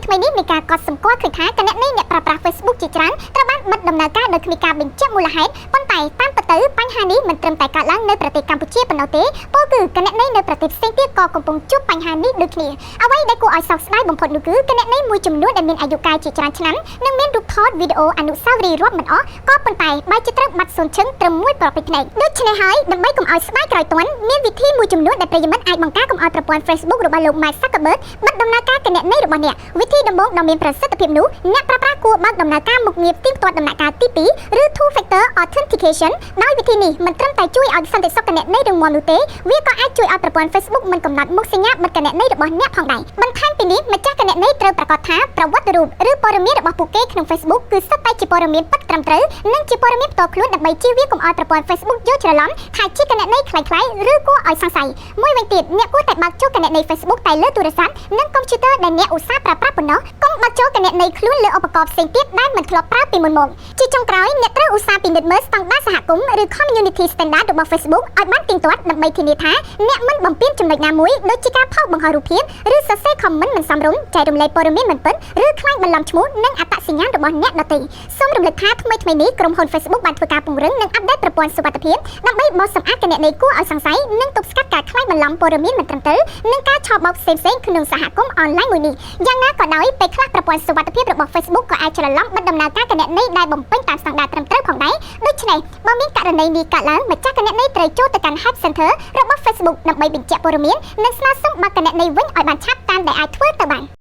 ថ្មីនេះមានការកត់សម្គាល់ឃើញថាគណនីអ្នកប្រើប្រាស់ Facebook ជាច្រើនត្រូវបានបិទដំណើរការដោយគ្មានការបញ្ជាក់មូលហេតុប៉ុន្តែតាមពិតទៅបញ្ហានេះមិនត្រឹមតែកើតឡើងនៅប្រទេសកម្ពុជាប៉ុណ្ណោះទេពោលគឺគណនីនៅប្រទេសផ្សេងទៀតក៏កំពុងជួបបញ្ហានេះដូចគ្នាអ្វីដែលគួរឲ្យសោកស្ដាយបំផុតនោះគឺគណនីមួយចំនួនដែលមានអាយុកាលជាច្រើនឆ្នាំនិងមានរូបថតវីដេអូអនុស្សាវរីយ៍រាប់មិនអស់ក៏ប៉ុន្តែបែរជាត្រូវបាត់សូន្យឈឹងត្រឹមមួយប្រភេទភ្នែកដូច្នេះហើយដើម្បីកុំឲ្យស្ដាយក្រោយទាន់មានវិធីមួយចំនួនដែលប្រិយមិត្តអាចបង្ការកុំឲ្យប្រព័ន្ធ Facebook របស់លោក Mark Zuckerberg បិទដំណើរការគណនីរបស់អ្នកវិធីដំបូងដ៏មានប្រសិទ្ធភាពនោះអ្នកប្រើប្រាស់គួរបើកដំណើរការមុខងារទៀងទាត់ដំណាក់កាលទី2ឬ Two Factor Authentication ដោយវិធីនេះមិនត្រឹមតែជួយឲ្យសន្តិសុខគណនីរឹងមាំនោះទេវាក៏អាចជួយឲ្យប្រព័ន្ធ Facebook មិនកំណត់មុខសញ្ញាបិទគណនីរបស់អ្នកផងដែរបន្ថែមពីនេះម្ចាស់គណនីត្រូវប្រាកដថាប្រវត្តិរូបឬព័ត៌មានរបស់ពួកគេក្នុង Facebook គឺសុទ្ធតែជាព័ត៌មានពិតត្រឹមត្រូវនិងជាព័ត៌មានផ្ទាល់ខ្លួនដើម្បីជៀសវាងកុំឲ្យប្រព័ន្ធ Facebook យល់ច្រឡំថាជាគណនីคล้ายៗឬគួរឲ្យសង្ស័យមួយវិញទៀតអ្នកគួរតែបើកចូលគណនី Facebook តែលើទូរស័ព្ទនិងកុំព្យូទ័រដែលអ្នកឧស្សាហ៍ប្រើប្រាស់ប៉ុណ្ណោះកុំបើកចូលគណនីខ្លួនលើឧបករណ៍ផ្សេងទៀតដែលមិនធ្លាប់ប្រើពីមុនមកជាចុងក្រោយអ្នកត្រូវឧស្សាហ៍ពិនិត្យមើលស្តង់ដារសហគមន៍ឬ Community Standard របស់ Facebook ឲ្យបានទៀងទាត់ដើម្បីធានាថាអ្នកមិនបំពានចំណុចណាមួយដូចជាការផុសបង្ហោះរូបភាពឬសរសេរ comment មិនសមរម្យចែករំលែកព័ត៌មានមិនពិតឬខ្លាញ់បន្លំឈ្មោះនិងអត្តសញ្ញាណរបស់អ្នកដទៃសូមរំលឹកថាថ្មីៗនេះក្រុមហ៊ុន Facebook បានធ្វើការពង្រឹងនិងអាប់ដេតប្រព័ន្ធសុវត្ថិភាពដើម្បីបោសសម្អាតគណនីគួរឲ្យសង្ស័យនិងទប់ស្កាត់ការខ្លាញ់បន្លំព័ត៌មានមិនត្រឹមត្រូវនិងការឆបោកផ្សេងៗក្នុងសហគមន៍អនឡាញមួយនេះយ៉ាងណាក៏ដោយពេលខ្លះប្រព័ន្ធសុវត្ថិភាពរបស់ Facebook ក៏អាចច្រឡំបិទដំណើរការគណនីដែលបំពេញតាមស្តង់ដារត្រឹមត្រូវផងដែរដូច្នេះបើមានករណីនេះកើតឡើងម្ចាស់គណនីត្រូវចូលទៅកាន់ Help Center របស់ Facebook ដើម្បីបញ្ជាក់ព័ត៌មាននិងស្នើសុំបើកគណនីវិញឲ្យបានឆាប់តាមដែលអាចធ្វើទៅបាន